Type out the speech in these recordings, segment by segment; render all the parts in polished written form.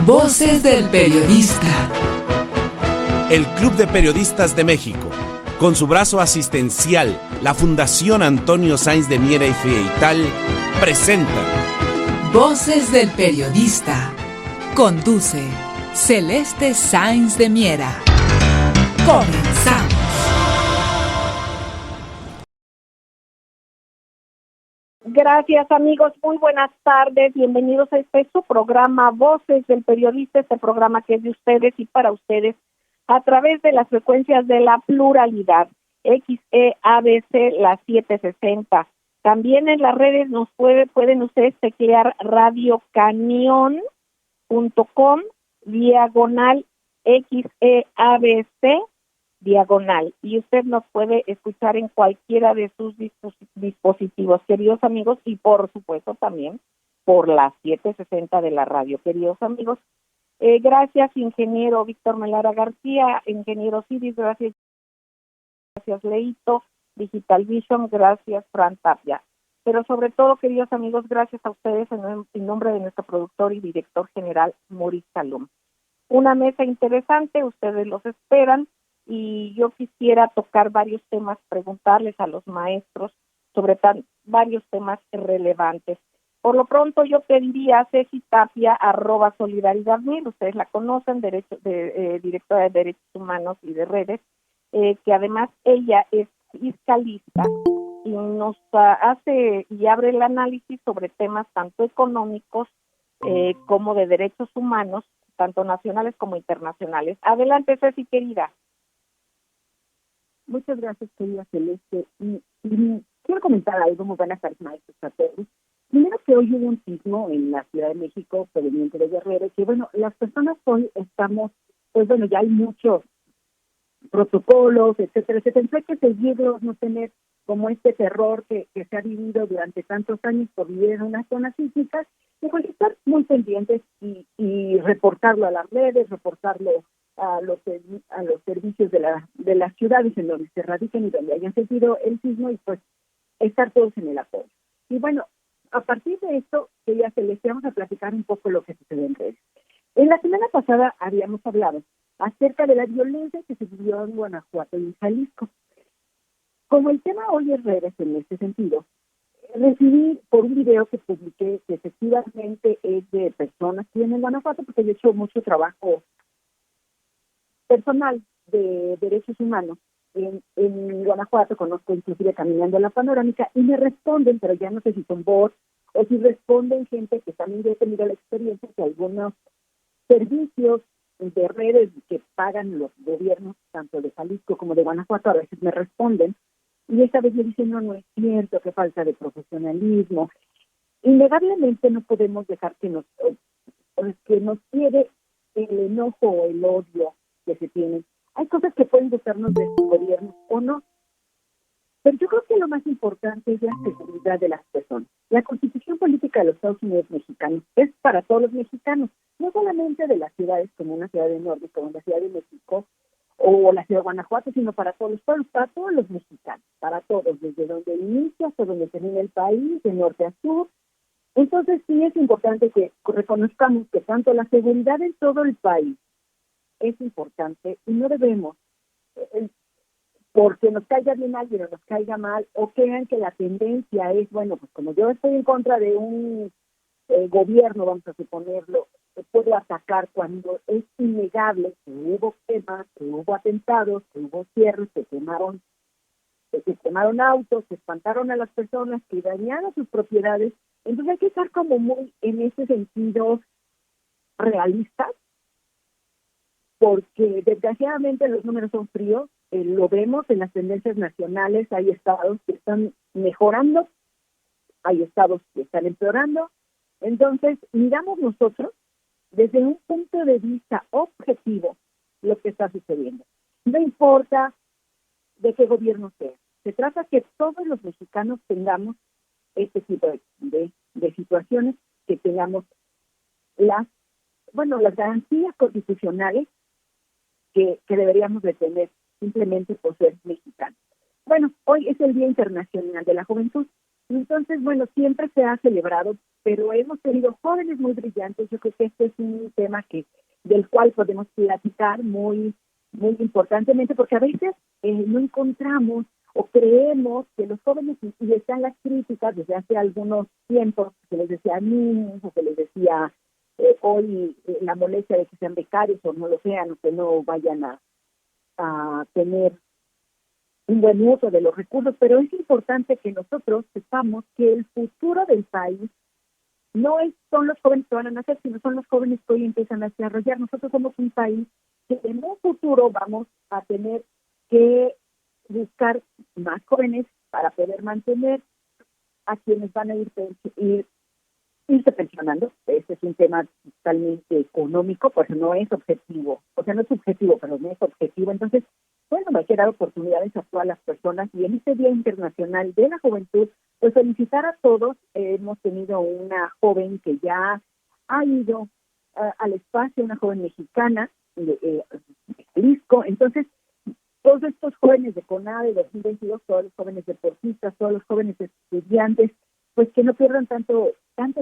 Voces del Periodista. El Club de Periodistas de México, con su brazo asistencial, la Fundación Antonio Sáenz de Miera y Feital, presenta Voces del Periodista. Conduce Celeste Sáenz de Miera. Comenzamos. Gracias, amigos, muy buenas tardes, bienvenidos a su programa Voces del Periodista, este programa que es de ustedes y para ustedes a través de las frecuencias de la pluralidad, XEABC, las 760. También en las redes nos pueden ustedes teclear radiocanion.com /XEABC diagonal, y usted nos puede escuchar en cualquiera de sus dispositivos, queridos amigos, y por supuesto también por las 760 de la radio, queridos amigos. Gracias, ingeniero Víctor Melara García, ingeniero Ciris, gracias Leito, Digital Vision, gracias Fran Tapia. Pero sobre todo, queridos amigos, gracias a ustedes en nombre de nuestro productor y director general, Maurice Salom. Una mesa interesante, ustedes los esperan, y yo quisiera tocar varios temas, preguntarles a los maestros sobre varios temas relevantes. Por lo pronto yo pediría a Ceci Tapia, @solidaridad1000, ustedes la conocen, directora de Derechos Humanos y de Redes, que además ella es fiscalista y nos hace y abre el análisis sobre temas tanto económicos como de derechos humanos, tanto nacionales como internacionales. Adelante, Ceci, querida. Muchas gracias, querida Celeste. Quiero comentar algo. Muy buenas tardes, maestros a todos. Primero, que hoy hubo un sismo en la Ciudad de México, proveniente de Guerrero, que las personas hoy estamos, ya hay muchos protocolos, etcétera, etcétera. Hay que seguirlos, no tener como este terror que se ha vivido durante tantos años por vivir en unas zonas sísmicas, y estar muy pendientes y reportarlo a las redes, reportarlo a los servicios de las ciudades en donde se radiquen y donde hayan sentido el sismo, y estar todos en el apoyo. Y a partir de esto, ya se les vamos a platicar un poco lo que sucede en redes. En la semana pasada habíamos hablado acerca de la violencia que se vivió en Guanajuato y en Jalisco. Como el tema hoy es redes en este sentido, recibí por un video que publiqué, que efectivamente es de personas que viven en Guanajuato, porque yo he hecho mucho trabajo personal de derechos humanos en Guanajuato, conozco inclusive caminando la panorámica, y me responden, pero ya no sé si son bots o si responden gente que también ya ha tenido la experiencia que algunos servicios de redes que pagan los gobiernos, tanto de Jalisco como de Guanajuato, a veces me responden, y esta vez me dicen, no es cierto, qué falta de profesionalismo. Innegablemente no podemos dejar que nos quede el enojo o el odio que se tienen. Hay cosas que pueden gustarnos de su gobierno o no, pero yo creo que lo más importante es la seguridad de las personas. La Constitución Política de los Estados Unidos Mexicanos es para todos los mexicanos, no solamente de las ciudades como una ciudad de norte, como la Ciudad de México o la Ciudad de Guanajuato, sino para todos los pueblos, para todos los mexicanos, para todos, desde donde inicia hasta donde termina el país, de norte a sur. Entonces sí es importante que reconozcamos que tanto la seguridad en todo el país es importante, y no debemos, porque nos caiga bien alguien o nos caiga mal, o crean que la tendencia es, como yo estoy en contra de un gobierno, vamos a suponerlo, puedo atacar, cuando es innegable que hubo quemas, que hubo atentados, que hubo cierres, que quemaron autos, que espantaron a las personas, que dañaron sus propiedades. Entonces hay que estar como muy en ese sentido realistas, porque desgraciadamente los números son fríos, lo vemos en las tendencias nacionales, hay estados que están mejorando, hay estados que están empeorando. Entonces miramos nosotros desde un punto de vista objetivo lo que está sucediendo. No importa de qué gobierno sea, se trata que todos los mexicanos tengamos este tipo de situaciones, que tengamos las garantías constitucionales que deberíamos de tener simplemente por ser mexicanos. Hoy es el Día Internacional de la Juventud, Entonces, bueno, siempre se ha celebrado, pero hemos tenido jóvenes muy brillantes. Yo creo que este es un tema del cual podemos platicar muy importantemente, porque a veces no encontramos o creemos que los jóvenes, y están las críticas desde hace algunos tiempos, que les decía niños, o que les decía hoy la molestia de que sean becarios o no lo sean, o que no vayan a tener un buen uso de los recursos, pero es importante que nosotros sepamos que el futuro del país son los jóvenes que van a nacer, sino son los jóvenes que hoy empiezan a desarrollar. Nosotros somos un país que en un futuro vamos a tener que buscar más jóvenes para poder mantener a quienes van a irse pensionando. Este es un tema totalmente económico, pues no es objetivo, o sea, no es subjetivo, pero no es objetivo. Entonces, bueno, hay que dar oportunidades a todas las personas, y en este Día Internacional de la Juventud, pues felicitar a todos. Hemos tenido una joven que ya ha ido al espacio, una joven mexicana de Jalisco. Entonces, todos estos jóvenes de CONADE 2022, todos los jóvenes deportistas, todos los jóvenes estudiantes, pues que no pierdan tanto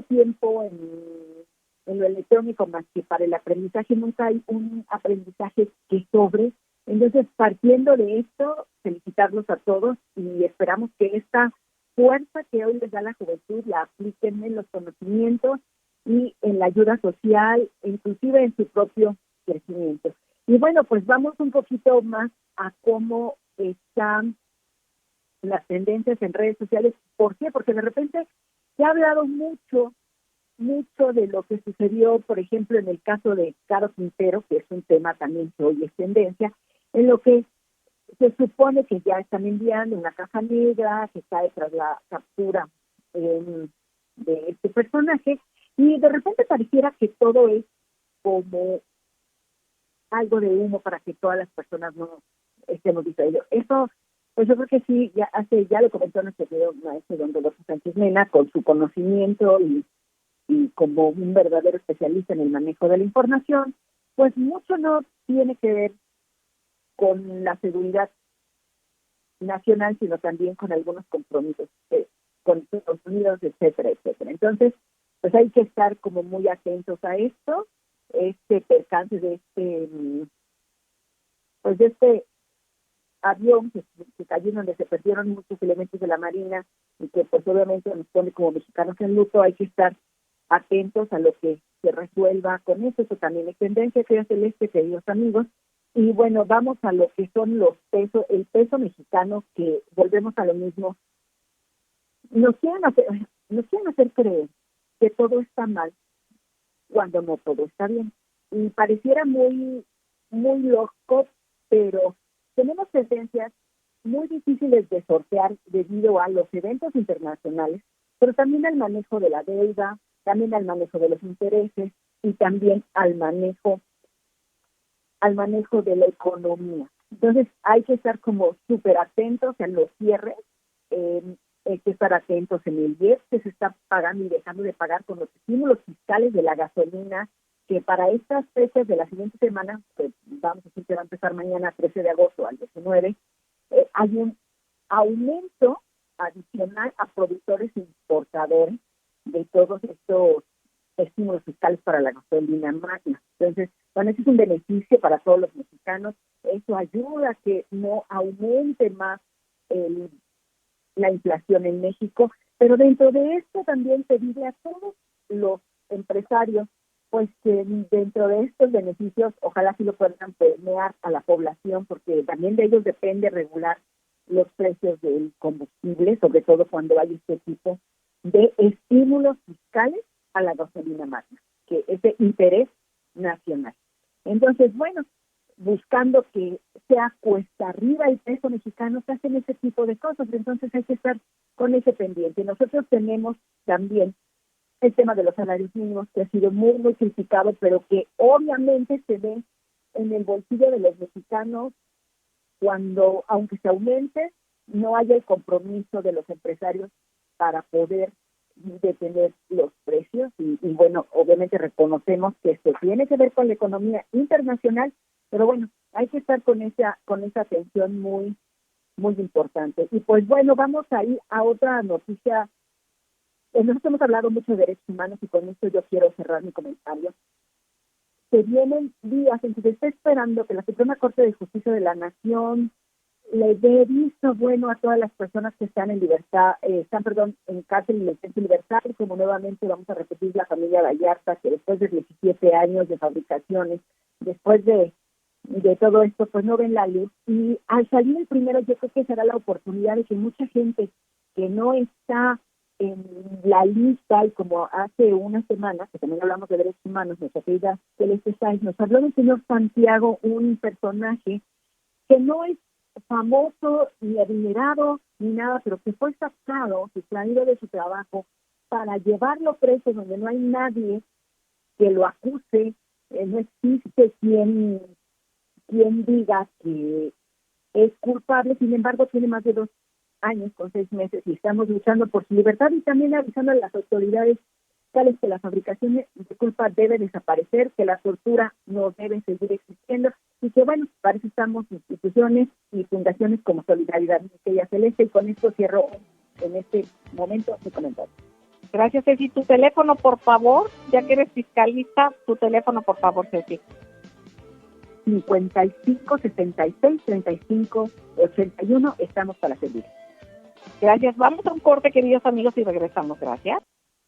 tiempo en lo electrónico, más que para el aprendizaje. Nunca hay un aprendizaje que sobre. Entonces, partiendo de esto, felicitarlos a todos, y esperamos que esta fuerza que hoy les da la juventud la apliquen en los conocimientos y en la ayuda social, inclusive en su propio crecimiento. Y bueno, pues vamos un poquito más a cómo están las tendencias en redes sociales. ¿Por qué? Porque de repente se ha hablado mucho de lo que sucedió, por ejemplo, en el caso de Caro Quintero, que es un tema también que hoy es tendencia, en lo que se supone que ya están enviando una caja negra que cae tras la captura de este personaje, y de repente pareciera que todo es como algo de humo para que todas las personas no estemos distraídos. Eso, pues yo creo que sí, ya lo comentó nuestro querido maestro don Rodolfo Sánchez Mena, con su conocimiento y como un verdadero especialista en el manejo de la información, pues mucho no tiene que ver con la seguridad nacional, sino también con algunos compromisos con Estados Unidos, etcétera, etcétera. Entonces, pues hay que estar como muy atentos a esto, percance de este avión que cayó, donde se perdieron muchos elementos de la Marina, y que pues obviamente nos pone como mexicanos en luto. Hay que estar atentos a lo que se resuelva con eso. Eso también es tendencia, querida Celeste, queridos amigos. Y bueno, vamos a lo que son el peso mexicano, que volvemos a lo mismo. Nos quieren hacer creer que todo está mal cuando no todo está bien. Y pareciera muy, muy loco, pero tenemos tendencias muy difíciles de sortear debido a los eventos internacionales, pero también al manejo de la deuda, también al manejo de los intereses, y también al manejo de la economía. Entonces hay que estar como súper atentos en los cierres, hay que estar atentos en el IEPS que se está pagando y dejando de pagar, con los estímulos fiscales de la gasolina, que para estas fechas de la siguiente semana, pues vamos a decir que va a empezar mañana 13 de agosto al 19, hay un aumento adicional a productores e importadores de todos estos estímulos fiscales para la gasolina magna. Entonces, bueno, ese es un beneficio para todos los mexicanos. Eso ayuda a que no aumente más la inflación en México, pero dentro de esto también se pide a todos los empresarios, pues que dentro de estos beneficios, ojalá sí lo puedan permear a la población, porque también de ellos depende regular los precios del combustible, sobre todo cuando hay este tipo de estímulos fiscales a la gasolina magna, que es de interés nacional. Entonces, bueno, buscando que sea cuesta arriba el peso mexicano, se hacen ese tipo de cosas. Entonces hay que estar con ese pendiente. Nosotros tenemos también el tema de los salarios mínimos, que ha sido muy, muy criticado, pero que obviamente se ve en el bolsillo de los mexicanos cuando, aunque se aumente, no haya el compromiso de los empresarios para poder detener los precios. Y bueno, obviamente reconocemos que esto tiene que ver con la economía internacional, pero bueno, hay que estar con esa atención muy, muy importante. Y pues bueno, vamos a ir a otra noticia. Nosotros hemos hablado mucho de derechos humanos y con esto yo quiero cerrar mi comentario. Se vienen días en que se está esperando que la Suprema Corte de Justicia de la Nación le dé visto bueno a todas las personas que están en libertad, en cárcel y licencia libertad, como nuevamente vamos a repetir la familia Vallarta, que después de 17 años de fabricaciones, después de todo esto, pues no ven la luz. Y al salir el primero, yo creo que será la oportunidad de que mucha gente que no está en la lista, y como hace una semana, que también hablamos de derechos humanos, nuestra querida Celeste Sáenz nos habló del señor Santiago, un personaje que no es famoso ni adinerado ni nada, pero que fue sacado, que se ha ido de su trabajo para llevarlo preso donde no hay nadie que lo acuse, no existe quien diga que es culpable. Sin embargo, tiene más de 2 años con 6 meses y estamos luchando por su libertad y también avisando a las autoridades tales que la fabricación de culpa debe desaparecer, que la tortura no debe seguir existiendo y que, bueno, para eso estamos instituciones y fundaciones como Solidaridad Querida Celeste, y con esto cierro en este momento mi comentario. Gracias, Ceci. Tu teléfono, por favor, ya que eres fiscalista, tu teléfono, por favor, Ceci. 55 66 35 81, estamos para servir. Gracias. Vamos a un corte, queridos amigos, y regresamos. Gracias.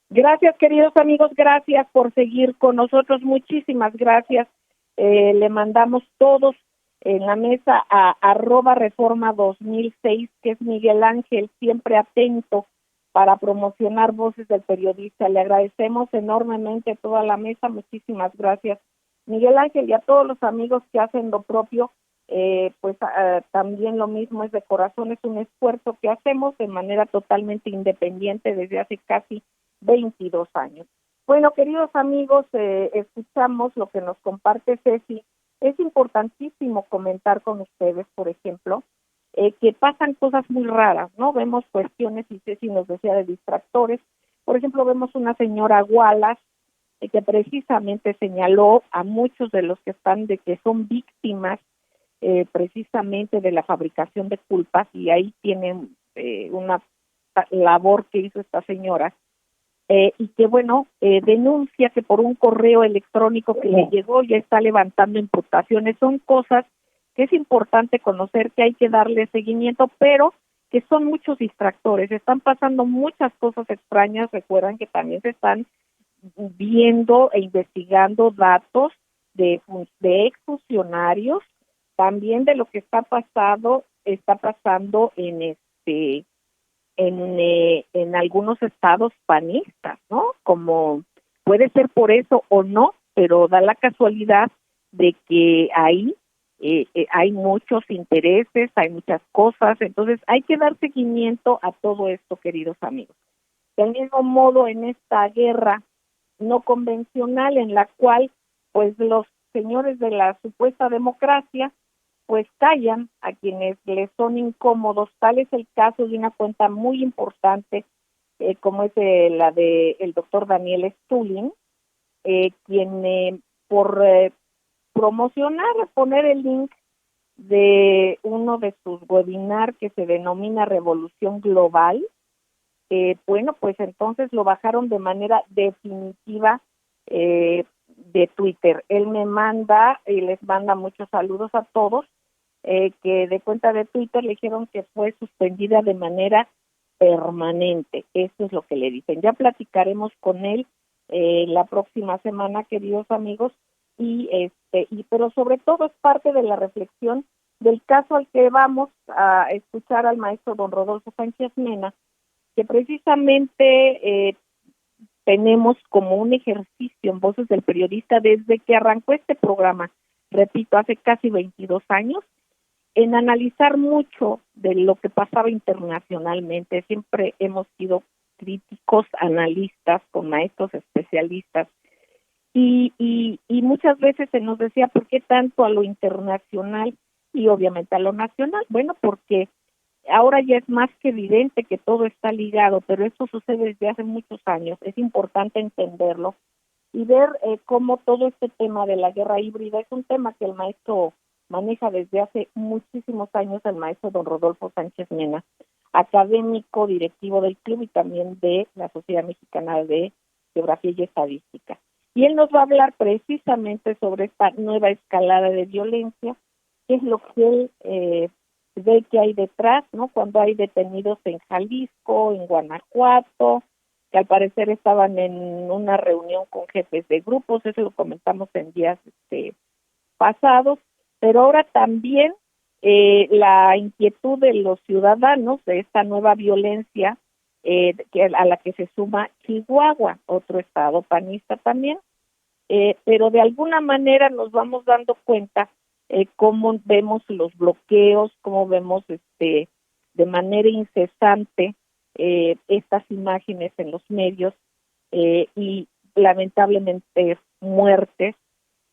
Gracias, queridos amigos, gracias por seguir con nosotros, muchísimas gracias. Le mandamos todos en la mesa a @Reforma 2006, que es Miguel Ángel, siempre atento para promocionar Voces del Periodista. Le agradecemos enormemente a toda la mesa, muchísimas gracias, Miguel Ángel, y a todos los amigos que hacen lo propio. También lo mismo, es de corazón, es un esfuerzo que hacemos de manera totalmente independiente desde hace casi 22 años. Bueno, queridos amigos, escuchamos lo que nos comparte Ceci. Es importantísimo comentar con ustedes, por ejemplo, que pasan cosas muy raras, ¿no? Vemos cuestiones, y Ceci nos decía, de distractores. Por ejemplo, vemos una señora Wallace que precisamente señaló a muchos de los que son víctimas precisamente de la fabricación de culpas, y ahí tienen una labor que hizo esta señora, y que denuncia que por un correo electrónico que le llegó ya está levantando imputaciones. Son cosas que es importante conocer, que hay que darle seguimiento, pero que son muchos distractores. Están pasando muchas cosas extrañas. Recuerdan que también se están viendo e investigando datos de exfuncionarios, también de lo que está pasando en algunos estados panistas, ¿no? Como puede ser por eso o no, pero da la casualidad de que ahí hay muchos intereses, hay muchas cosas, entonces hay que dar seguimiento a todo esto, queridos amigos. Del mismo modo, en esta guerra no convencional en la cual pues los señores de la supuesta democracia pues callan a quienes les son incómodos. Tal es el caso de una cuenta muy importante como es la de el doctor Daniel Stulin, quien por promocionar, poner el link de uno de sus webinars que se denomina Revolución Global, pues entonces lo bajaron de manera definitiva de Twitter. Él me manda y les manda muchos saludos a todos, que de cuenta de Twitter le dijeron que fue suspendida de manera permanente. Eso es lo que le dicen. Ya platicaremos con él la próxima semana, queridos amigos, pero sobre todo es parte de la reflexión del caso al que vamos a escuchar al maestro don Rodolfo Sánchez Mena, que precisamente tenemos como un ejercicio en Voces del Periodista desde que arrancó este programa, repito, hace casi 22 años, en analizar mucho de lo que pasaba internacionalmente. Siempre hemos sido críticos, analistas, con maestros especialistas, y muchas veces se nos decía, ¿por qué tanto a lo internacional y obviamente a lo nacional? Bueno, porque ahora ya es más que evidente que todo está ligado, pero esto sucede desde hace muchos años. Es importante entenderlo y ver cómo todo este tema de la guerra híbrida es un tema que el maestro maneja desde hace muchísimos años el maestro don Rodolfo Sánchez Mena, académico, directivo del club y también de la Sociedad Mexicana de Geografía y Estadística. Y él nos va a hablar precisamente sobre esta nueva escalada de violencia, qué es lo que él ve que hay detrás, ¿no? Cuando hay detenidos en Jalisco, en Guanajuato, que al parecer estaban en una reunión con jefes de grupos, eso lo comentamos en días pasados, pero ahora también la inquietud de los ciudadanos de esta nueva violencia a la que se suma Chihuahua, otro estado panista también, pero de alguna manera nos vamos dando cuenta cómo vemos los bloqueos, cómo vemos de manera incesante estas imágenes en los medios y lamentablemente muertes,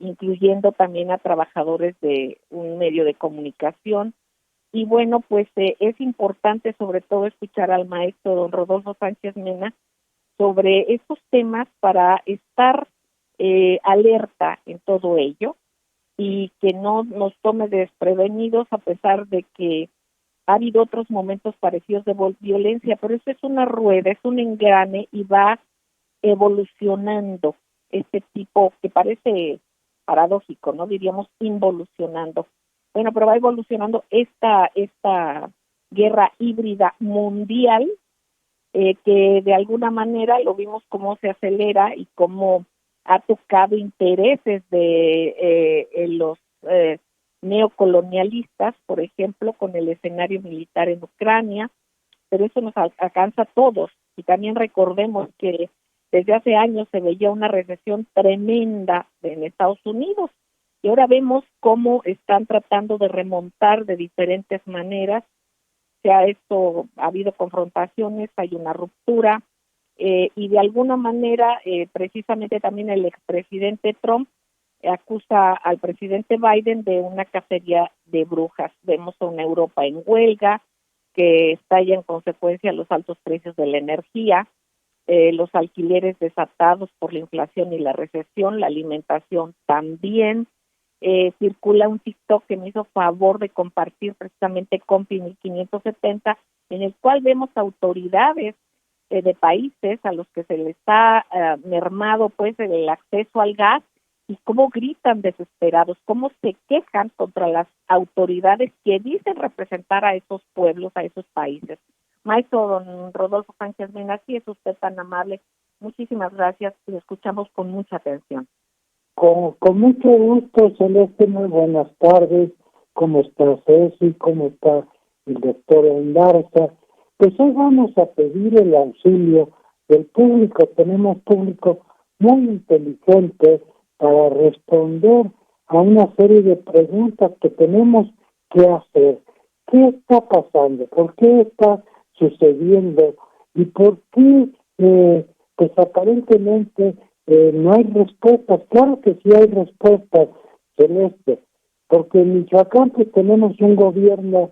incluyendo también a trabajadores de un medio de comunicación. Y bueno, pues es importante sobre todo escuchar al maestro don Rodolfo Sánchez Mena sobre estos temas para estar alerta en todo ello y que no nos tome desprevenidos a pesar de que ha habido otros momentos parecidos de violencia, pero eso es una rueda, es un engrane y va evolucionando este tipo que parece paradójico, ¿no? Diríamos involucionando. Bueno, pero va evolucionando esta guerra híbrida mundial que de alguna manera lo vimos cómo se acelera y cómo ha tocado intereses de los neocolonialistas, por ejemplo, con el escenario militar en Ucrania, pero eso nos alcanza a todos. Y también recordemos que desde hace años se veía una recesión tremenda en Estados Unidos y ahora vemos cómo están tratando de remontar de diferentes maneras. Ha habido confrontaciones, hay una ruptura y de alguna manera precisamente también el expresidente Trump acusa al presidente Biden de una cacería de brujas. Vemos a una Europa en huelga que estalla en consecuencia los altos precios de la energía, los alquileres desatados por la inflación y la recesión, la alimentación también. Circula un TikTok que me hizo favor de compartir precisamente Compi 1570, en el cual vemos autoridades de países a los que se les ha mermado pues el acceso al gas y cómo gritan desesperados, cómo se quejan contra las autoridades que dicen representar a esos pueblos, a esos países. Maestro don Rodolfo Sánchez Mena, si es usted tan amable, muchísimas gracias, lo escuchamos con mucha atención. Con mucho gusto, Celeste, muy buenas tardes. ¿Cómo está Ceci? ¿Cómo está el doctor Endarza? Pues hoy vamos a pedir el auxilio del público. Tenemos público muy inteligente para responder a una serie de preguntas que tenemos que hacer. ¿Qué está pasando? ¿Por qué está sucediendo? ¿Y por qué, pues aparentemente, no hay respuestas? Claro que sí hay respuestas, Celeste, porque en Michoacán pues tenemos un gobierno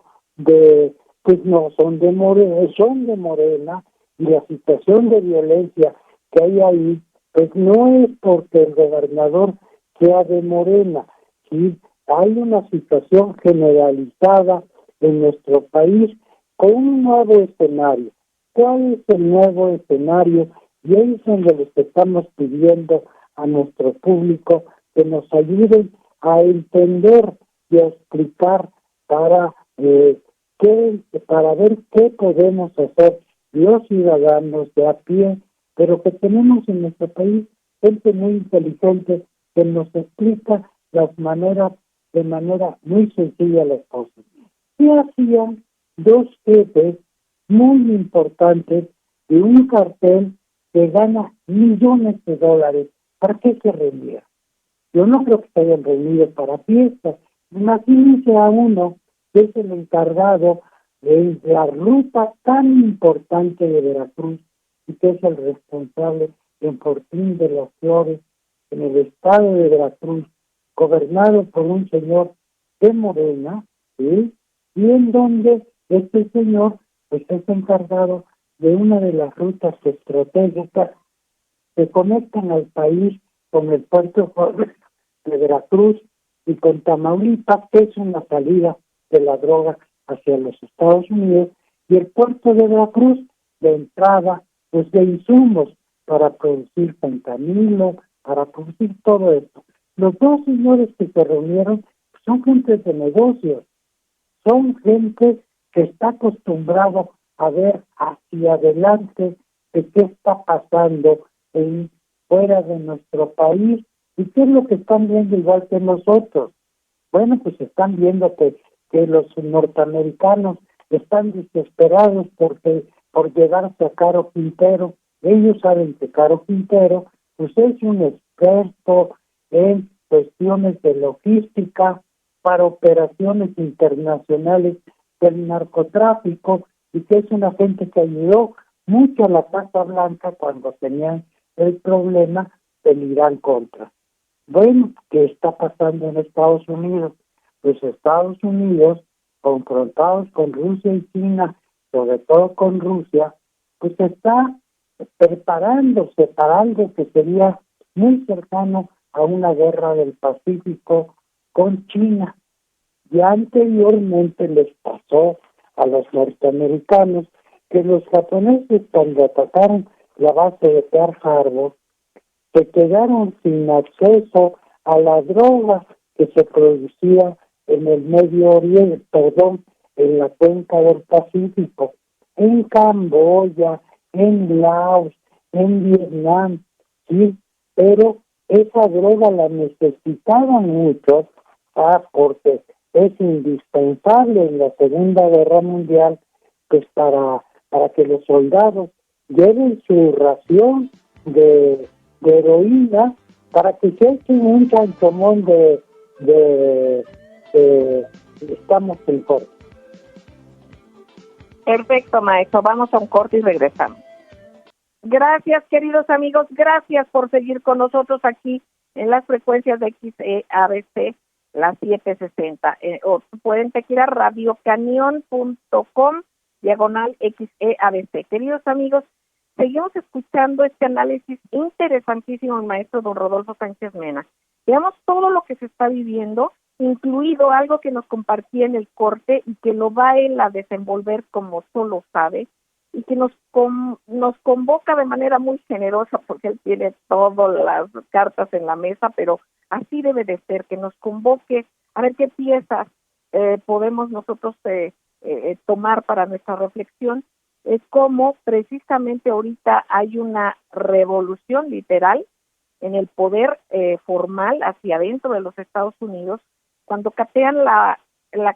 pues no, son de Morena, y la situación de violencia que hay ahí, pues no es porque el gobernador sea de Morena, sí, hay una situación generalizada en nuestro país con un nuevo escenario. ¿Cuál es el nuevo escenario? Y ahí es donde les estamos pidiendo a nuestro público que nos ayuden a entender y a explicar para ver qué podemos hacer los ciudadanos de a pie, pero que tenemos en nuestro país gente muy inteligente que nos explica de manera muy sencilla las cosas. ¿Qué hacían dos jefes muy importantes de un cartel que gana millones de dólares? ¿Para qué se reunieron? Yo no creo que se hayan reunido para fiestas. Imagínense a uno que es el encargado de la ruta tan importante de Veracruz y que es el responsable en Fortín de las Flores, en el estado de Veracruz, gobernado por un señor de Morena, ¿sí? Y en donde este señor pues es encargado de una de las rutas estratégicas que conectan al país con el puerto de Veracruz y con Tamaulipas, que es una salida de la droga hacia los Estados Unidos, y el puerto de Veracruz, de entrada pues de insumos para producir fentanilo, para producir todo esto. Los dos señores que se reunieron son gente de negocios, son gente que está acostumbrada a ver hacia adelante de qué está pasando fuera de nuestro país y qué es lo que están viendo igual que nosotros. Bueno, pues están viendo que los norteamericanos están desesperados por llegarse a Caro Quintero. Ellos saben que Caro Quintero pues es un experto en cuestiones de logística para operaciones internacionales del narcotráfico y que es una gente que ayudó mucho a la Casa Blanca cuando tenían el problema del Irán Contra. Bueno, ¿qué está pasando en Estados Unidos? Pues Estados Unidos, confrontados con Rusia y China, sobre todo con Rusia, pues está preparándose para algo que sería muy cercano a una guerra del Pacífico con China. Ya anteriormente les pasó a los norteamericanos que los japoneses, cuando atacaron la base de Pearl Harbor, se quedaron sin acceso a la droga que se producía en el Medio Oriente, en la cuenca del Pacífico, en Camboya, en Laos, en Vietnam, sí, pero esa droga la necesitaban mucho, porque es indispensable en la Segunda Guerra Mundial, pues para que los soldados lleven su ración de heroína para que se echen un chanchomón de estamos en corte. Perfecto, maestro. Vamos a un corte y regresamos. Gracias, queridos amigos. Gracias por seguir con nosotros aquí en las frecuencias de XEABC, las 760. O pueden seguir a radiocanion.com/XEABC. Queridos amigos, seguimos escuchando este análisis interesantísimo del maestro don Rodolfo Sánchez Mena. Veamos todo lo que se está viviendo, incluido algo que nos compartía en el corte y que lo va él a desenvolver como solo sabe, y que nos convoca de manera muy generosa, porque él tiene todas las cartas en la mesa, pero así debe de ser, que nos convoque a ver qué piezas podemos nosotros tomar para nuestra reflexión. Es como precisamente ahorita hay una revolución literal en el poder formal hacia adentro de los Estados Unidos, cuando catean la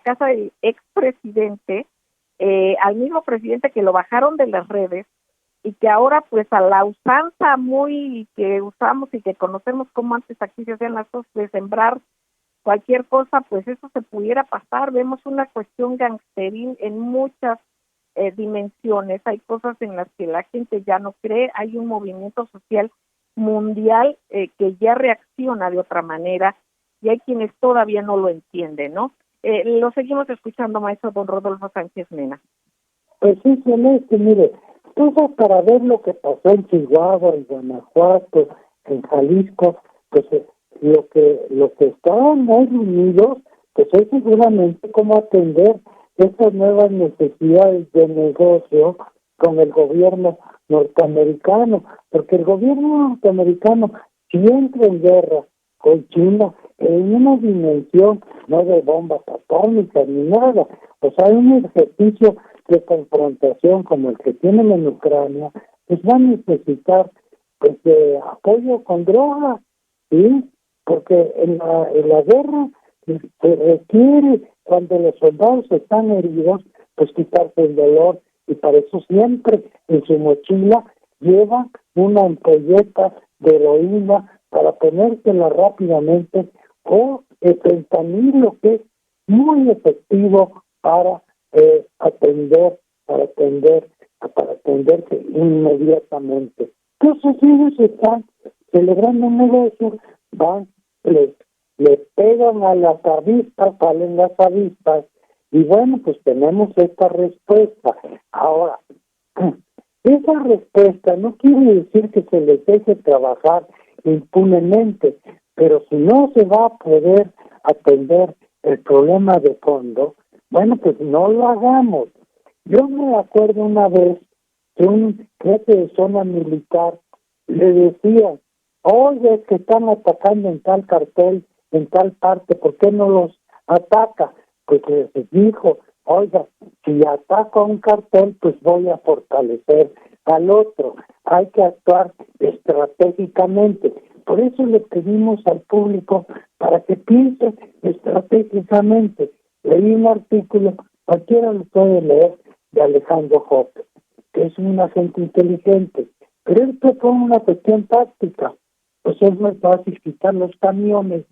casa del expresidente, al mismo presidente que lo bajaron de las redes y que ahora pues a la usanza muy que usamos y que conocemos como antes aquí se hacían las cosas de sembrar cualquier cosa, pues eso se pudiera pasar. Vemos una cuestión gangsteril en muchas dimensiones. Hay cosas en las que la gente ya no cree, hay un movimiento social mundial que ya reacciona de otra manera y hay quienes todavía no lo entienden, ¿no? Lo seguimos escuchando, maestro don Rodolfo Sánchez Mena. Pues sí, Celeste, mire, entonces para ver lo que pasó en Chihuahua, en Guanajuato, en Jalisco, pues lo que estaban ahí unidos, pues es seguramente cómo atender estas nuevas necesidades de negocio con el gobierno norteamericano, porque el gobierno norteamericano si entra en guerra con China en una dimensión no de bombas atómicas ni nada, o sea, un ejercicio de confrontación como el que tienen en Ucrania, pues va a necesitar pues de apoyo con droga, ¿sí? Porque en la guerra se requiere, cuando los soldados están heridos, pues quitarse el dolor, y para eso siempre en su mochila lleva una ampolleta de heroína para ponérsela rápidamente, o el fentanilo, que es muy efectivo para atenderse inmediatamente. Entonces ellos están celebrando un negocio, van, le pegan a las avispas, salen las avispas, y bueno, pues tenemos esta respuesta. Ahora, esa respuesta no quiere decir que se les deje trabajar impunemente, pero si no se va a poder atender el problema de fondo, bueno, pues no lo hagamos. Yo me acuerdo una vez que un jefe de zona militar le decía, oye, es que están atacando en tal cartel, en tal parte, ¿por qué no los ataca? Pues les dijo, oiga, si ataco a un cartel, pues voy a fortalecer al otro. Hay que actuar estratégicamente. Por eso le pedimos al público para que piense estratégicamente. Leí un artículo, cualquiera lo puede leer, de Alejandro Jope, que es un agente inteligente. Pero esto fue una cuestión táctica. Pues es muy fácil quitar los camiones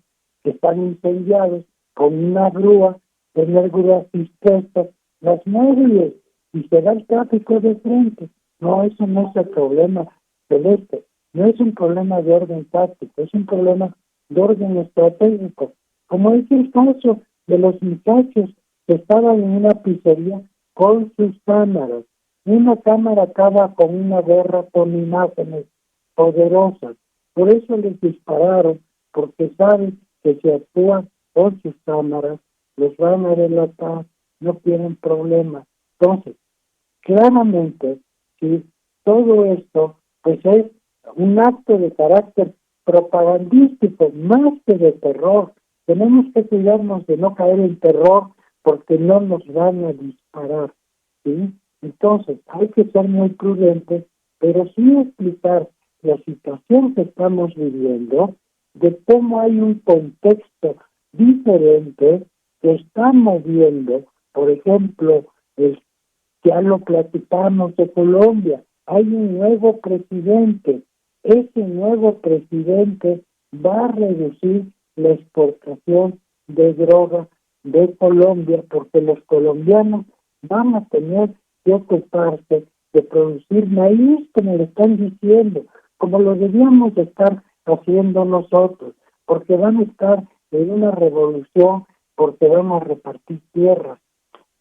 que están incendiados con una grúa, tener grúas dispuestas, las móviles, y se da el tráfico de frente. No, eso no es el problema, Celeste. No es un problema de orden táctico, es un problema de orden estratégico. Como es el caso de los muchachos que estaban en una pizzería con sus cámaras. Una cámara acaba con una guerra con imágenes poderosas. Por eso les dispararon, porque saben que si actúan con sus cámaras, los van a delatar, no tienen problema. Entonces, claramente, si todo esto pues es un acto de carácter propagandístico, más que de terror. Tenemos que cuidarnos de no caer en terror porque no nos van a disparar, ¿sí? Entonces, hay que ser muy prudentes, pero sí explicar la situación que estamos viviendo, de cómo hay un contexto diferente que está moviendo, por ejemplo, ya lo platicamos de Colombia, hay un nuevo presidente. Ese nuevo presidente va a reducir la exportación de droga de Colombia porque los colombianos van a tener que ocuparse de producir maíz, como le están diciendo, como lo debíamos de estar haciendo nosotros, porque van a estar en una revolución, porque vamos a repartir tierras,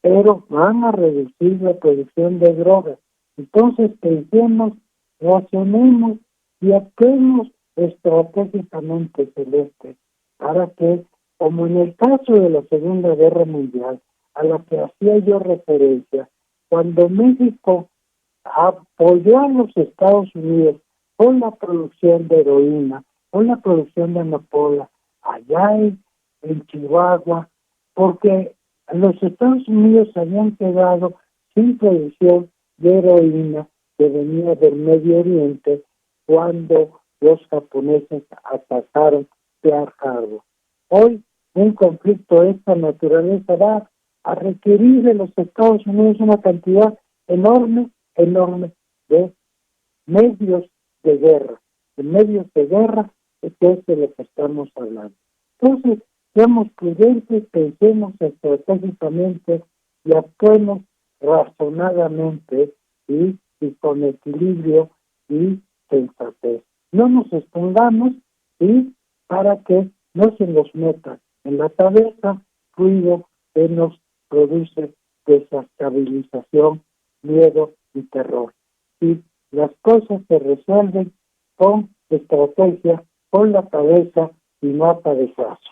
pero van a reducir la producción de drogas. Entonces pensemos, razonemos y actuemos estratégicamente, Celeste, para que, como en el caso de la Segunda Guerra Mundial, a la que hacía yo referencia, cuando México apoyó a los Estados Unidos con la producción de heroína, con la producción de amapola, allá en Chihuahua, porque los Estados Unidos habían quedado sin producción de heroína que venía del Medio Oriente cuando los japoneses atacaron Pearl Harbor. Hoy un conflicto de esta naturaleza va a requerir de los Estados Unidos una cantidad enorme de medios de guerra, que es de lo que estamos hablando. Entonces, seamos prudentes, pensemos estratégicamente y actuemos razonadamente, ¿sí? Y con equilibrio y sensatez. No nos expongamos, ¿sí? Para que no se nos meta en la cabeza ruido que nos produce desestabilización, miedo y terror. Y las cosas se resuelven con estrategia, con la cabeza y no a cabezazos.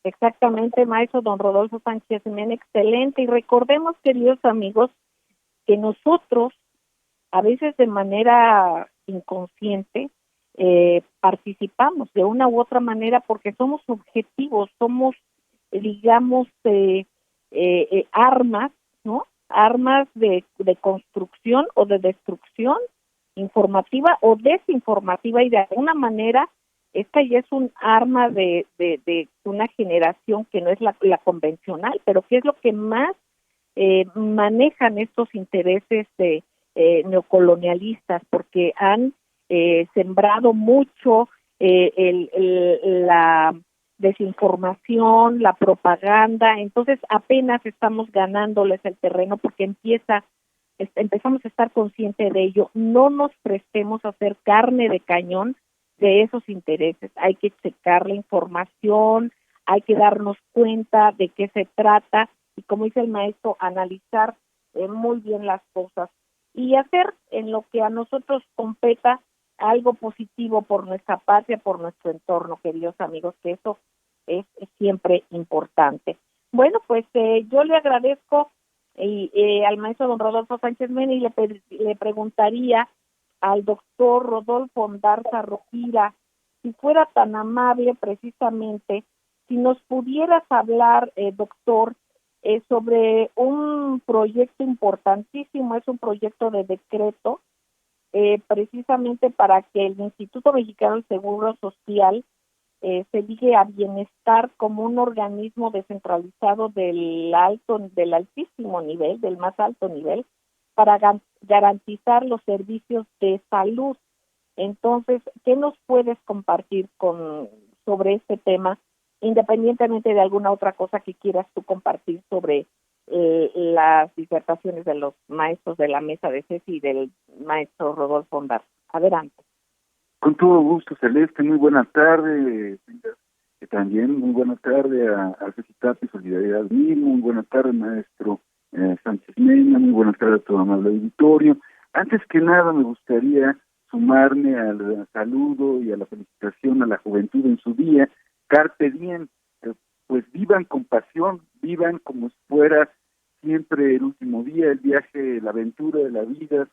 Exactamente, maestro don Rodolfo Sánchez Mena, excelente. Y recordemos, queridos amigos, que nosotros, a veces de manera inconsciente, participamos de una u otra manera porque somos objetivos, somos, digamos, armas, ¿no? Armas de construcción o de destrucción informativa o desinformativa, y de alguna manera esta ya es un arma de una generación que no es la convencional, pero que es lo que más manejan estos intereses neocolonialistas, porque han sembrado mucho la desinformación, la propaganda. Entonces apenas estamos ganándoles el terreno porque empezamos a estar conscientes de ello. No nos prestemos a ser carne de cañón de esos intereses. Hay que checar la información, hay que darnos cuenta de qué se trata y, como dice el maestro, analizar muy bien las cosas y hacer en lo que a nosotros competa algo positivo por nuestra patria, por nuestro entorno, queridos amigos, que eso es siempre importante. Bueno, pues yo le agradezco al maestro don Rodolfo Sánchez Mena y le preguntaría al doctor Rodolfo Ondarza Rovira, si fuera tan amable precisamente, si nos pudieras hablar, doctor, sobre un proyecto importantísimo, es un proyecto de decreto, precisamente para que el Instituto Mexicano del Seguro Social se ligue a bienestar como un organismo descentralizado del altísimo nivel, del más alto nivel, para garantizar los servicios de salud. Entonces, ¿qué nos puedes compartir sobre este tema, independientemente de alguna otra cosa que quieras tú compartir sobre las disertaciones de los maestros de la mesa de CECI y del maestro Rodolfo Ondarza? Adelante. Con todo gusto, Celeste, muy buena tarde. También muy buena tarde a CECI Tapia, Solidaridad Mil, muy buena tarde, maestro Sánchez Mena, muy buena tarde a todo amable auditorio. Antes que nada, me gustaría sumarme al saludo y a la felicitación a la juventud en su día. Carpe diem, pues vivan con pasión, vivan como si fuera siempre el último día, el viaje, la aventura de la vida,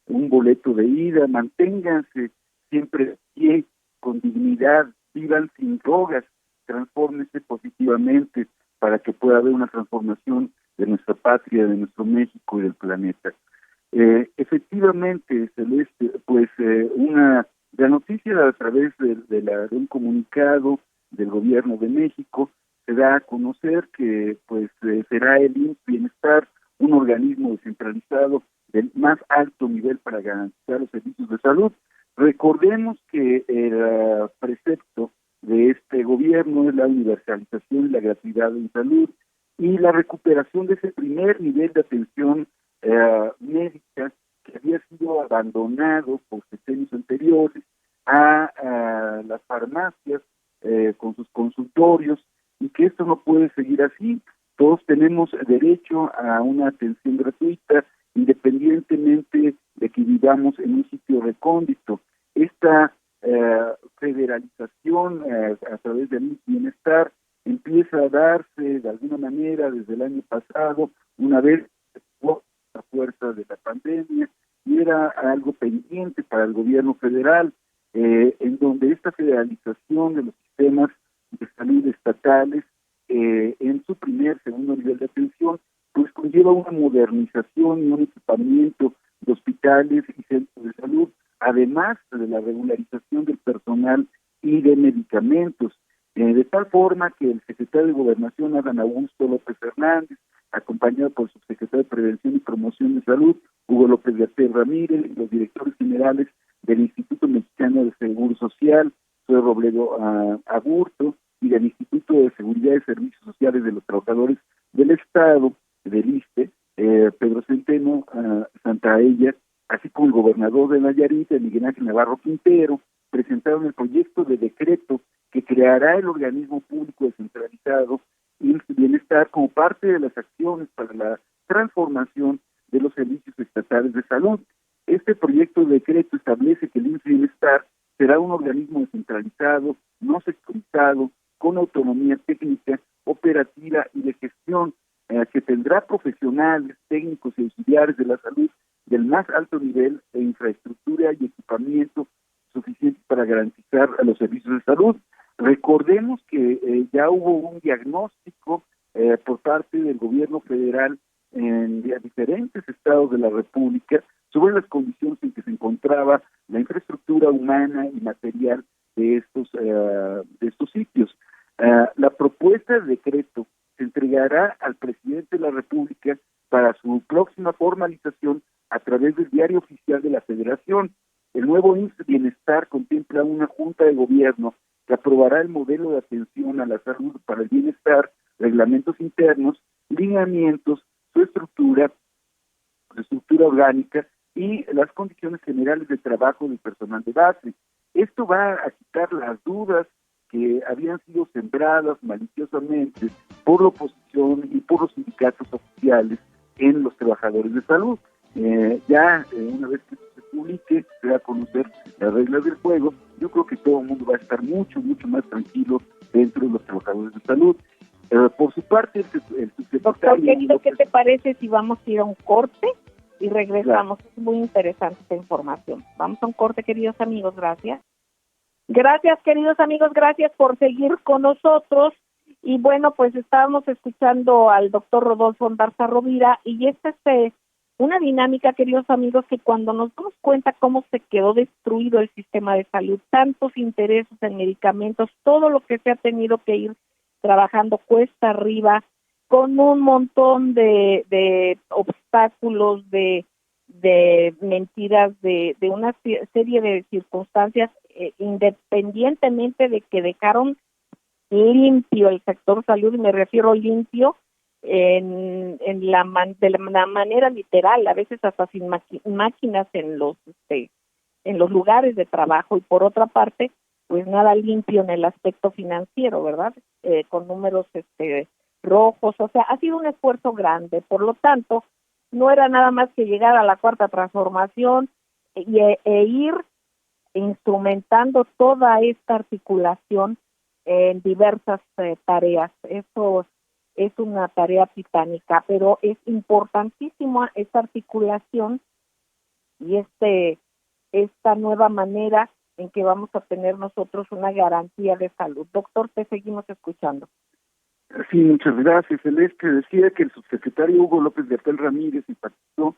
un boleto de ida, manténganse siempre bien, con dignidad, vivan sin drogas, transfórmense positivamente para que pueda haber una transformación de nuestra patria, de nuestro México y del planeta. Efectivamente, Celeste, pues la noticia a través de un comunicado del Gobierno de México se da a conocer que pues será el IMSS Bienestar un organismo descentralizado del más alto nivel para garantizar los servicios de salud. Recordemos que el precepto de este gobierno es la universalización y la gratuidad en salud y la recuperación de ese primer nivel de atención médica que había sido abandonado por sexenios anteriores a las farmacias con sus consultorios, y que esto no puede seguir así. Todos tenemos derecho a una atención gratuita independientemente de que vivamos en un sitio recóndito. Esta federalización a través del bienestar empieza a darse de alguna manera desde el año pasado, una vez a fuerza de la pandemia, y era algo pendiente para el gobierno federal, en donde esta federalización de los sistemas de salud estatales en su segundo nivel de atención, pues conlleva una modernización y un equipamiento de hospitales y centros de salud, además de la regularización del personal y de medicamentos, de tal forma que el secretario de Gobernación, Adán Augusto López Hernández, acompañado por su secretario de Prevención y Promoción de Salud, Hugo López Gatell Ramírez, y los directores generales del Instituto Mexicano de Seguro Social, Zoe Robledo Aburto, y del Instituto de Seguridad y Servicios Sociales de los Trabajadores del Estado, del ISSSTE, Pedro Centeno Santaella, así como el gobernador de Nayarit, Miguel Ángel Navarro Quintero, presentaron el proyecto de decreto que creará el organismo público descentralizado IMSS Bienestar como parte de las acciones para la transformación de los servicios estatales de salud. Este proyecto de decreto establece que el IMSS Bienestar será un organismo descentralizado, no sectorizado, con autonomía técnica, operativa y de gestión, que tendrá profesionales, técnicos y auxiliares de la salud del más alto nivel e infraestructura y equipamiento suficientes para garantizar los servicios de salud. Recordemos que ya hubo un diagnóstico por parte del gobierno federal en diferentes estados de la República sobre las condiciones en que se encontraba la infraestructura humana y material de estos sitios. La propuesta de decreto se entregará al presidente de la República para su próxima formalización a través del Diario Oficial de la Federación. El nuevo IMSS Bienestar contempla una junta de gobierno que aprobará el modelo de atención a la salud para el bienestar, reglamentos internos, lineamientos, su estructura orgánica y las condiciones generales de trabajo del personal de base. Esto va a quitar las dudas que habían sido sembradas maliciosamente por la oposición y por los sindicatos oficiales en los trabajadores de salud. Una vez que se publique, se va a conocer las reglas del juego. Yo creo que todo el mundo va a estar mucho más tranquilo dentro de los trabajadores de salud. Por su parte, el subsecretario... Doctor querido, ¿qué te parece si vamos a ir a un corte y regresamos? Claro. Es muy interesante esta información. Vamos a un corte, queridos amigos, gracias. Gracias, queridos amigos, gracias por seguir con nosotros. Y bueno, pues estábamos escuchando al doctor Rodolfo Ondarza Rovira, y esta es una dinámica, queridos amigos, que cuando nos damos cuenta cómo se quedó destruido el sistema de salud, tantos intereses en medicamentos, todo lo que se ha tenido que ir trabajando cuesta arriba, con un montón de obstáculos, de mentiras, de una serie de circunstancias, independientemente de que dejaron limpio el sector salud, y me refiero limpio de la manera literal, a veces hasta sin máquinas en los lugares de trabajo, y por otra parte, pues nada limpio en el aspecto financiero, ¿verdad? Con números rojos, o sea, ha sido un esfuerzo grande. Por lo tanto, no era nada más que llegar a la cuarta transformación e ir instrumentando toda esta articulación en diversas tareas. Eso es una tarea titánica, pero es importantísima esta articulación y esta nueva manera en que vamos a tener nosotros una garantía de salud. Doctor, te seguimos escuchando. Sí, muchas gracias, Celeste. Decía que el subsecretario Hugo López de Apel Ramírez enfatizó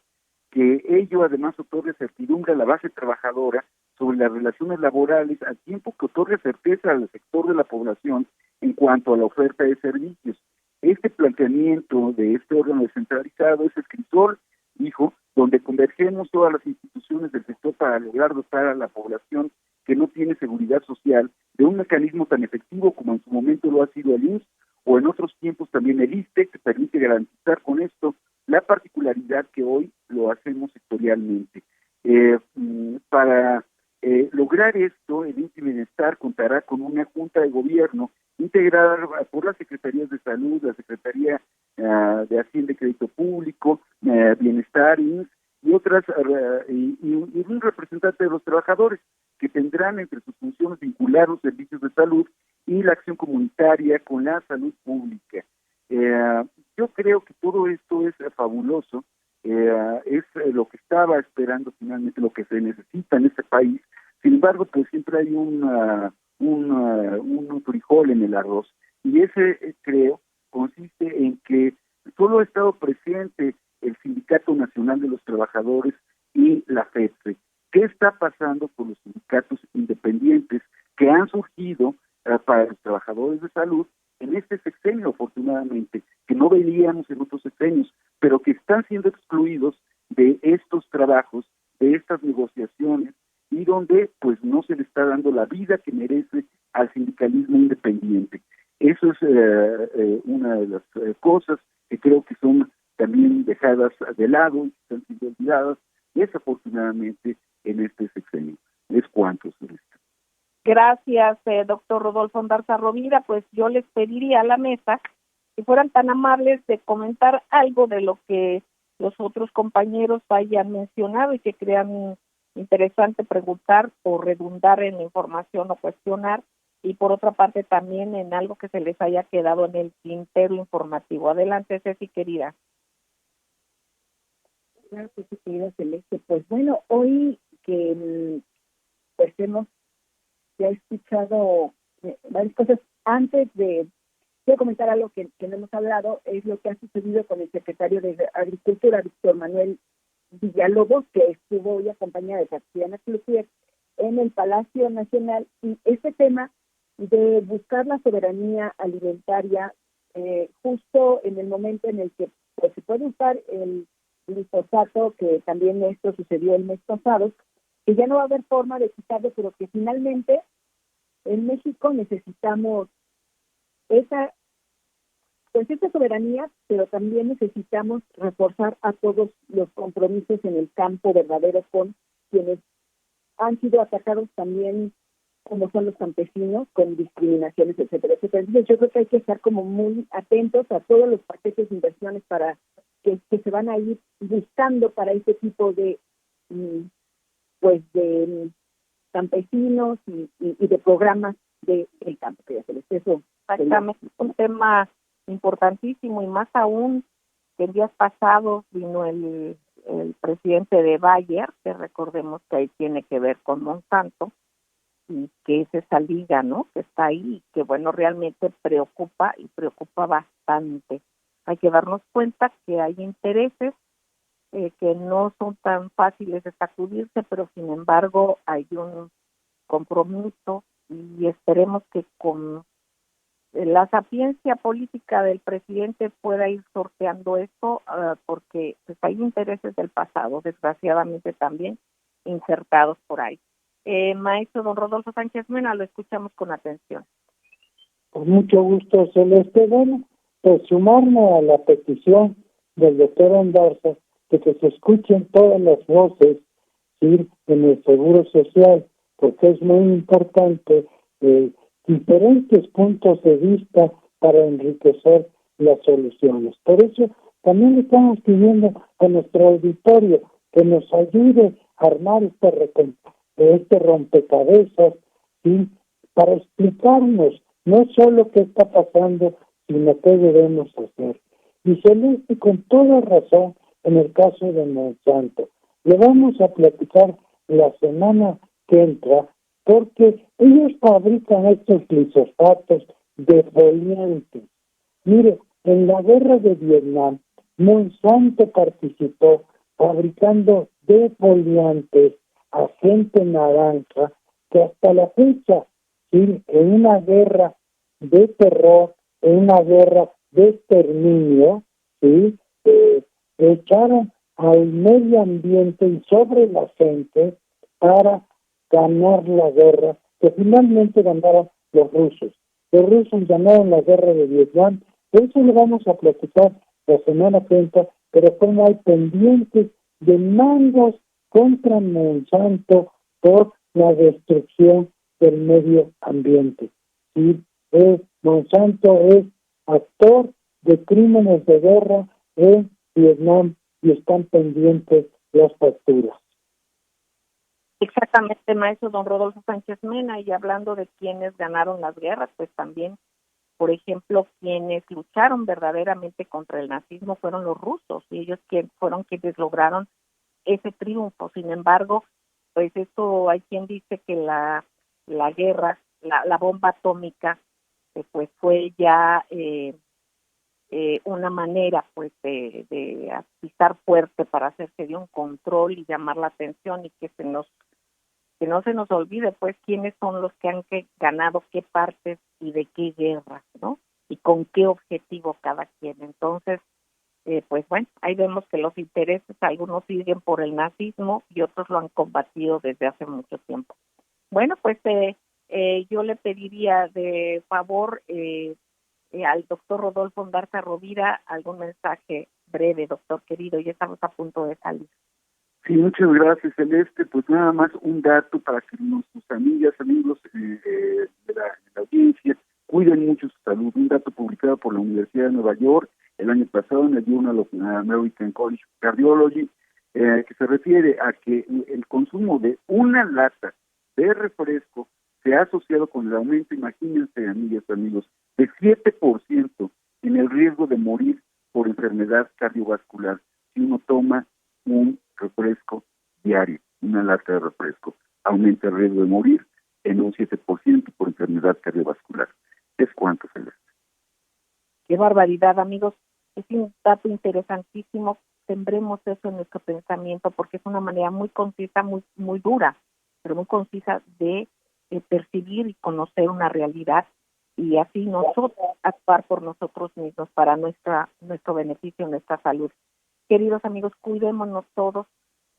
que ello además otorga certidumbre a la base trabajadora sobre las relaciones laborales, al tiempo que otorga certeza al sector de la población en cuanto a la oferta de servicios. Este planteamiento de este órgano descentralizado es escritor, dijo, donde convergemos todas las instituciones del sector para lograr dotar a la población que no tiene seguridad social de un mecanismo tan efectivo como en su momento lo ha sido el IMSS, o en otros tiempos también el ISSSTE, que permite garantizar con esto la particularidad que hoy lo hacemos sectorialmente. Para lograr esto, el INSS y Bienestar contará con una junta de gobierno integrada por las Secretarías de Salud, la Secretaría de Hacienda y Crédito Público, Bienestar, INSS, y otras, y un representante de los trabajadores, que tendrán entre sus funciones vincular los servicios de salud y la acción comunitaria con la salud pública. Yo creo que todo esto es fabuloso, es lo que estaba esperando finalmente, lo que se necesita en este país. Sin embargo, pues siempre hay un frijol en el arroz, y ese, creo, consiste en que solo ha estado presente el Sindicato Nacional de los Trabajadores y la FEDSE. ¿Qué está pasando con los sindicatos independientes que han surgido para los trabajadores de salud en este sexenio, afortunadamente, que no veíamos en otros sexenios, pero que están siendo excluidos de estos trabajos, de estas negociaciones, y donde pues no se le está dando la vida que merece al sindicalismo independiente? Eso es una de las cosas que creo que son también dejadas de lado y están siendo olvidadas, desafortunadamente, en este sexenio. Es cuanto, Celeste. Gracias, doctor Rodolfo Ondarza Rovira. Pues yo les pediría a la mesa que fueran tan amables de comentar algo de lo que los otros compañeros hayan mencionado y que crean interesante preguntar o redundar en información o cuestionar, y por otra parte también en algo que se les haya quedado en el tintero informativo. Adelante, Ceci, querida. Gracias, querida Celeste. Pues bueno, hoy que pues hemos ya escuchado varias cosas, antes de comentar algo que no hemos hablado, es lo que ha sucedido con el secretario de Agricultura, Víctor Manuel Villalobos, que estuvo hoy acompañada de Tatiana Cloutier en el Palacio Nacional, y este tema de buscar la soberanía alimentaria justo en el momento en el que pues, se puede usar el glifosato, que también esto sucedió el mes pasado, que ya no va a haber forma de quitarlo, pero que finalmente en México necesitamos esa soberanía, pero también necesitamos reforzar a todos los compromisos en el campo verdadero con quienes han sido atacados también, como son los campesinos, con discriminaciones, etcétera, etcétera. Entonces yo creo que hay que estar como muy atentos a todos los paquetes de inversiones para que se van a ir buscando para este tipo de de campesinos y de programas del campo, que ya se les eso. Exactamente, es un tema importantísimo y más aún que en días pasados vino el presidente de Bayer, que recordemos que ahí tiene que ver con Monsanto, y que es esa liga, ¿no?, que está ahí y que, bueno, realmente preocupa y preocupa bastante. Hay que darnos cuenta que hay intereses que no son tan fáciles de sacudirse, pero sin embargo hay un compromiso y esperemos que con la sapiencia política del presidente pueda ir sorteando esto, porque pues, hay intereses del pasado, desgraciadamente también insertados por ahí. Maestro don Rodolfo Sánchez Mena, lo escuchamos con atención. Con mucho gusto, Celeste. Bueno, pues sumarme a la petición del doctor Andarza de que se escuchen todas las voces, ¿sí?, en el Seguro Social, porque es muy importante diferentes puntos de vista para enriquecer las soluciones. Por eso también le estamos pidiendo a nuestro auditorio que nos ayude a armar este rompecabezas, ¿sí?, para explicarnos no solo qué está pasando, sino qué debemos hacer. Y Celeste, con toda razón, en el caso de Monsanto, le vamos a platicar la semana que entra, porque ellos fabrican estos glifosatos defoliantes. Mire, en la guerra de Vietnam, Monsanto participó fabricando defoliantes, agente naranja, que hasta la fecha, ¿sí?, en una guerra de terror, en una guerra de exterminio, ¿sí?, echaron al medio ambiente y sobre la gente para ganar la guerra, que finalmente ganaron los rusos. Los rusos ganaron la guerra de Vietnam. De eso le vamos a platicar la semana que entra, pero como hay pendientes demandas contra Monsanto por la destrucción del medio ambiente. ¿Sí? Monsanto es actor de crímenes de guerra en Vietnam y están pendientes las facturas. Exactamente, maestro don Rodolfo Sánchez Mena, y hablando de quienes ganaron las guerras, pues también, por ejemplo, quienes lucharon verdaderamente contra el nazismo fueron los rusos, y ellos fueron quienes lograron ese triunfo. Sin embargo, pues esto hay quien dice que la guerra, la bomba atómica, pues fue ya una manera pues de pisar fuerte para hacerse de un control y llamar la atención, y que no se nos olvide pues quiénes son los que han ganado qué partes y de qué guerras, ¿no? Y con qué objetivo cada quien. Entonces, pues bueno, ahí vemos que los intereses, algunos siguen por el nazismo y otros lo han combatido desde hace mucho tiempo. Bueno, pues yo le pediría de favor al doctor Rodolfo Andarza Rovira algún mensaje breve, doctor querido, ya estamos a punto de salir. Sí, muchas gracias, Celeste. Pues nada más un dato para que nuestros amigas, amigos de la audiencia cuiden mucho su salud. Un dato publicado por la Universidad de Nueva York el año pasado en el Journal of American College of Cardiology, que se refiere a que el consumo de una lata de refresco se ha asociado con el aumento, imagínense, amigas, amigos, de 7% en el riesgo de morir por enfermedad cardiovascular si uno toma un refresco diario, una lata de refresco. Aumenta el riesgo de morir en un 7% por enfermedad cardiovascular. ¿Es cuánto, Celeste? Qué barbaridad, amigos. Es un dato interesantísimo. Sembremos eso en nuestro pensamiento, porque es una manera muy concisa, muy dura, pero muy concisa de percibir y conocer una realidad, y así nosotros actuar por nosotros mismos para nuestro beneficio, nuestra salud. Queridos amigos, cuidémonos todos,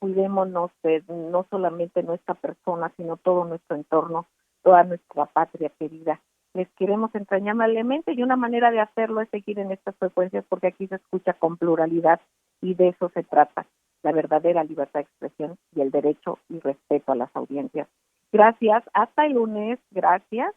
cuidémonos no solamente nuestra persona, sino todo nuestro entorno, toda nuestra patria querida. Les queremos entrañablemente, y una manera de hacerlo es seguir en estas frecuencias, porque aquí se escucha con pluralidad y de eso se trata, la verdadera libertad de expresión y el derecho y respeto a las audiencias. Gracias, hasta el lunes, gracias.